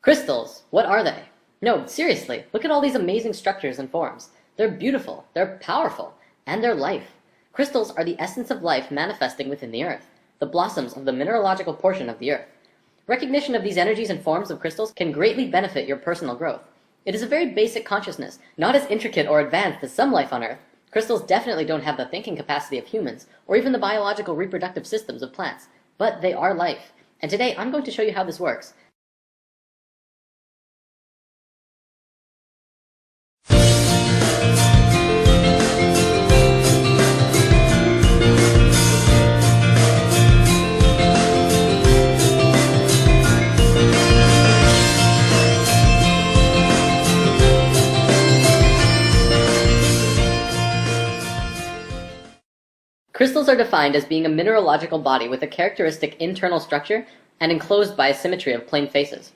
Crystals, what are they? No, seriously, look at all these amazing structures and forms. They're beautiful, they're powerful, and they're life. Crystals are the essence of life manifesting within the earth, the blossoms of the mineralogical portion of the earth. Recognition of these energies and forms of crystals can greatly benefit your personal growth. It is a very basic consciousness, not as intricate or advanced as some life on earth. Crystals definitely don't have the thinking capacity of humans, or even the biological reproductive systems of plants, but they are life. And today I'm going to show you how this works. Crystals are defined as being a mineralogical body with a characteristic internal structure and enclosed by a symmetry of plane faces.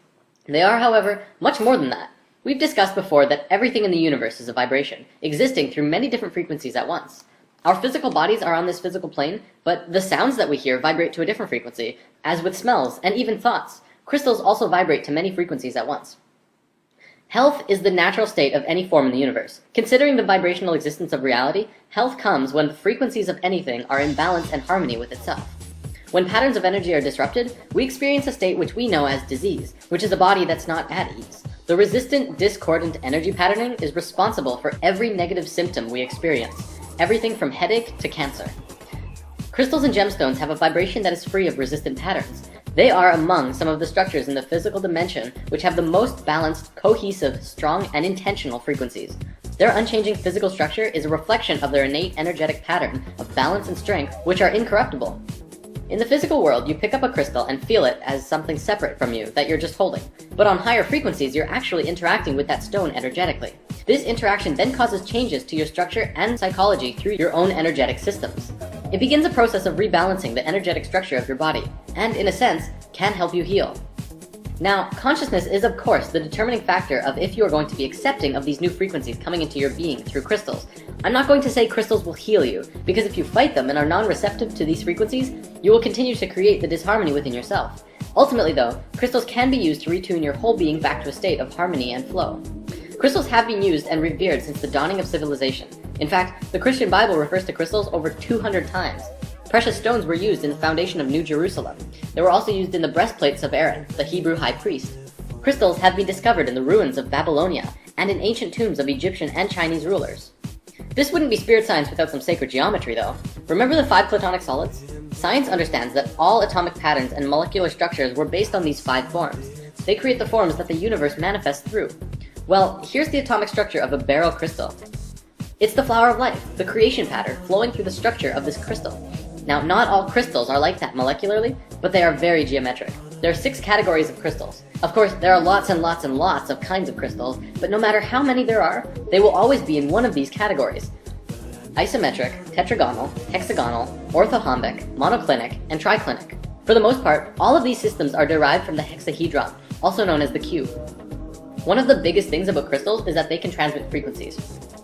They are, however, much more than that. We've discussed before that everything in the universe is a vibration, existing through many different frequencies at once. Our physical bodies are on this physical plane, but the sounds that we hear vibrate to a different frequency, as with smells and even thoughts. Crystals also vibrate to many frequencies at once. Health is the natural state of any form in the universe. Considering the vibrational existence of reality, health comes when the frequencies of anything are in balance and harmony with itself. When patterns of energy are disrupted, we experience a state which we know as disease, which is a body that's not at ease. The resistant, discordant energy patterning is responsible for every negative symptom we experience, everything from headache to cancer. Crystals and gemstones have a vibration that is free of resistant patterns. They are among some of the structures in the physical dimension which have the most balanced, cohesive, strong, and intentional frequencies. Their unchanging physical structure is a reflection of their innate energetic pattern of balance and strength, which are incorruptible. In the physical world, you pick up a crystal and feel it as something separate from you that you're just holding. But on higher frequencies, you're actually interacting with that stone energetically. This interaction then causes changes to your structure and psychology through your own energetic systems. It begins a process of rebalancing the energetic structure of your body, and in a sense, can help you heal. Now, consciousness is of course the determining factor of if you are going to be accepting of these new frequencies coming into your being through crystals. I'm not going to say crystals will heal you, because if you fight them and are non-receptive to these frequencies, you will continue to create the disharmony within yourself. Ultimately though, crystals can be used to retune your whole being back to a state of harmony and flow. Crystals have been used and revered since the dawning of civilization. In fact, the Christian Bible refers to crystals over 200 times. Precious stones were used in the foundation of New Jerusalem. They were also used in the breastplates of Aaron, the Hebrew high priest. Crystals have been discovered in the ruins of Babylonia and in ancient tombs of Egyptian and Chinese rulers. This wouldn't be spirit science without some sacred geometry though. Remember the 5 platonic solids? Science understands that all atomic patterns and molecular structures were based on these 5 forms. They create the forms that the universe manifests through. Well, here's the atomic structure of a beryl crystal. It's the flower of life, the creation pattern flowing through the structure of this crystal. Now, not all crystals are like that molecularly, but they are very geometric. There are 6 categories of crystals. Of course, there are lots and lots and lots of kinds of crystals, but no matter how many there are, they will always be in one of these categories: isometric, tetragonal, hexagonal, orthorhombic, monoclinic, and triclinic. For the most part, all of these systems are derived from the hexahedron, also known as the cube. One of the biggest things about crystals is that they can transmit frequencies.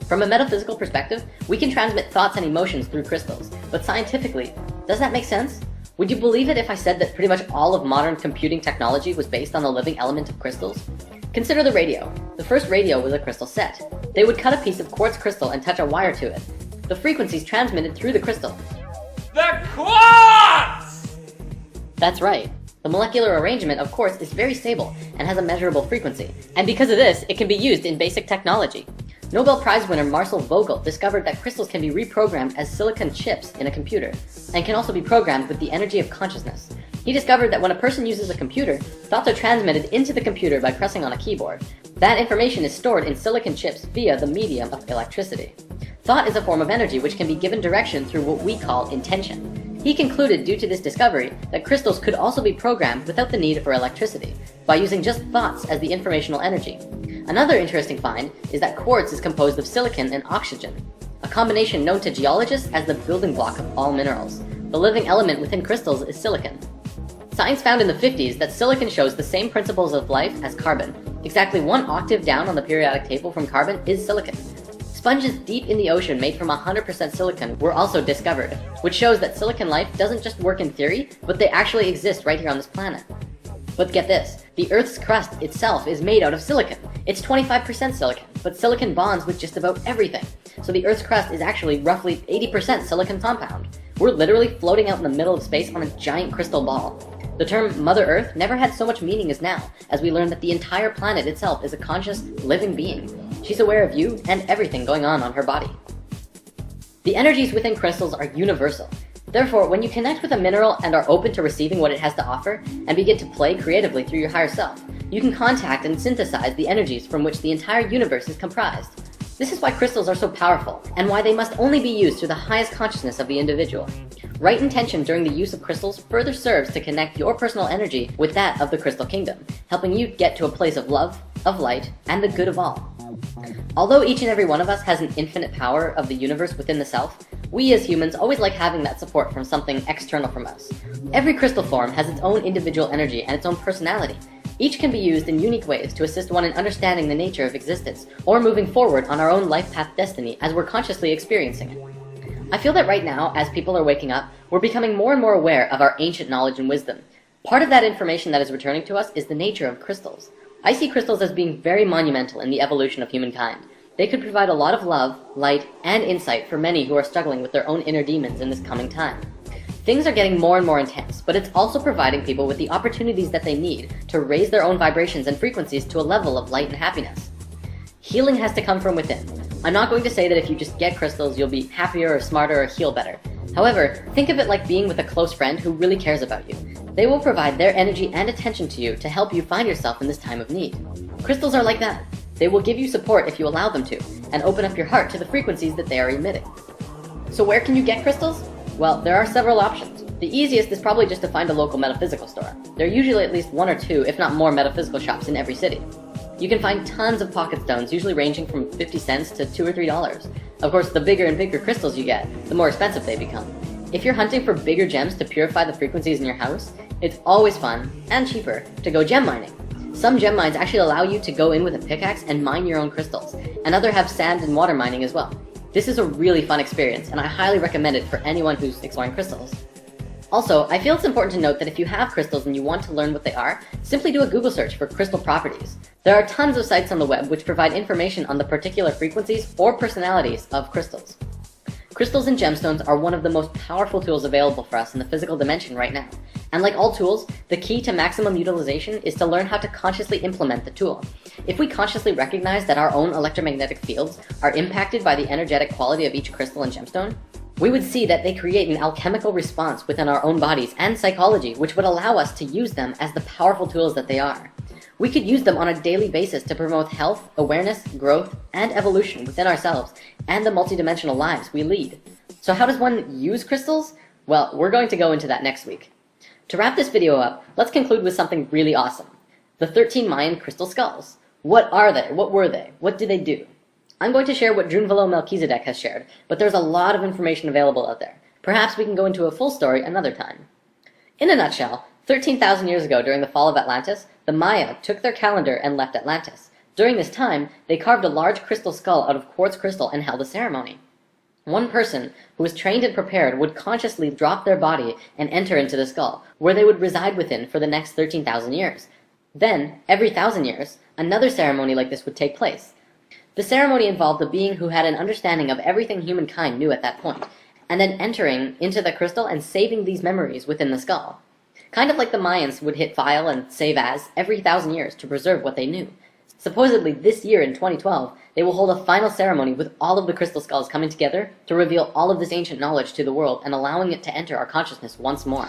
From a metaphysical perspective, we can transmit thoughts and emotions through crystals, but scientifically, does that make sense? Would you believe it if I said that pretty much all of modern computing technology was based on the living element of crystals? Consider the radio. The first radio was a crystal set. They would cut a piece of quartz crystal and touch a wire to it. The frequencies transmitted through the crystal. The quartz! That's right. The molecular arrangement, of course, is very stable and has a measurable frequency, and because of this, it can be used in basic technology. Nobel Prize winner Marcel Vogel discovered that crystals can be reprogrammed as silicon chips in a computer, and can also be programmed with the energy of consciousness. He discovered that when a person uses a computer, thoughts are transmitted into the computer by pressing on a keyboard. That information is stored in silicon chips via the medium of electricity. Thought is a form of energy which can be given direction through what we call intention. He concluded, due to this discovery, that crystals could also be programmed without the need for electricity, by using just thoughts as the informational energy. Another interesting find is that quartz is composed of silicon and oxygen, a combination known to geologists as the building block of all minerals. The living element within crystals is silicon. Science found in the 50s that silicon shows the same principles of life as carbon. Exactly 1 octave down on the periodic table from carbon is silicon. Sponges deep in the ocean made from 100% silicon were also discovered, which shows that silicon life doesn't just work in theory, but they actually exist right here on this planet. But get this, the Earth's crust itself is made out of silicon. It's 25% silicon, but silicon bonds with just about everything. So the Earth's crust is actually roughly 80% silicon compound. We're literally floating out in the middle of space on a giant crystal ball. The term Mother Earth never had so much meaning as now, as we learn that the entire planet itself is a conscious, living being. She's aware of you and everything going on her body. The energies within crystals are universal. Therefore, when you connect with a mineral and are open to receiving what it has to offer, and begin to play creatively through your higher self, you can contact and synthesize the energies from which the entire universe is comprised. This is why crystals are so powerful, and why they must only be used through the highest consciousness of the individual. Right intention during the use of crystals further serves to connect your personal energy with that of the crystal kingdom, helping you get to a place of love, of light, and the good of all. Although each and every one of us has an infinite power of the universe within the self, we as humans always like having that support from something external from us. Every crystal form has its own individual energy and its own personality. Each can be used in unique ways to assist one in understanding the nature of existence, or moving forward on our own life path destiny as we're consciously experiencing it. I feel that right now, as people are waking up, we're becoming more and more aware of our ancient knowledge and wisdom. Part of that information that is returning to us is the nature of crystals. I see crystals as being very monumental in the evolution of humankind. They could provide a lot of love, light, and insight for many who are struggling with their own inner demons in this coming time. Things are getting more and more intense, but it's also providing people with the opportunities that they need to raise their own vibrations and frequencies to a level of light and happiness. Healing has to come from within. I'm not going to say that if you just get crystals you'll be happier or smarter or heal better. However, think of it like being with a close friend who really cares about you. They will provide their energy and attention to you to help you find yourself in this time of need. Crystals are like that. They will give you support if you allow them to, and open up your heart to the frequencies that they are emitting. So where can you get crystals? Well, there are several options. The easiest is probably just to find a local metaphysical store. There are usually at least one or two, if not more, metaphysical shops in every city. You can find tons of pocket stones, usually ranging from 50 cents to $2 or $3. Of course, the bigger and bigger crystals you get, the more expensive they become. If you're hunting for bigger gems to purify the frequencies in your house, it's always fun, and cheaper, to go gem mining. Some gem mines actually allow you to go in with a pickaxe and mine your own crystals, and others have sand and water mining as well. This is a really fun experience, and I highly recommend it for anyone who's exploring crystals. Also, I feel it's important to note that if you have crystals and you want to learn what they are, simply do a Google search for crystal properties. There are tons of sites on the web which provide information on the particular frequencies or personalities of crystals. Crystals and gemstones are one of the most powerful tools available for us in the physical dimension right now. And like all tools, the key to maximum utilization is to learn how to consciously implement the tool. If we consciously recognize that our own electromagnetic fields are impacted by the energetic quality of each crystal and gemstone, we would see that they create an alchemical response within our own bodies and psychology, which would allow us to use them as the powerful tools that they are. We could use them on a daily basis to promote health, awareness, growth, and evolution within ourselves and the multidimensional lives we lead. So how does one use crystals? Well, we're going to go into that next week. To wrap this video up, let's conclude with something really awesome. The 13 Mayan crystal skulls. What are they? What were they? What did they do? I'm going to share what Drunvalo Melchizedek has shared, but there's a lot of information available out there. Perhaps we can go into a full story another time. In a nutshell, 13,000 years ago during the fall of Atlantis, the Maya took their calendar and left Atlantis. During this time, they carved a large crystal skull out of quartz crystal and held a ceremony. One person who was trained and prepared would consciously drop their body and enter into the skull, where they would reside within for the next 13,000 years. Then, every 1,000 years, another ceremony like this would take place. The ceremony involved a being who had an understanding of everything humankind knew at that point, and then entering into the crystal and saving these memories within the skull. Kind of like the Mayans would hit file and save as every 1,000 years to preserve what they knew. Supposedly this year in 2012, they will hold a final ceremony with all of the crystal skulls coming together to reveal all of this ancient knowledge to the world and allowing it to enter our consciousness once more.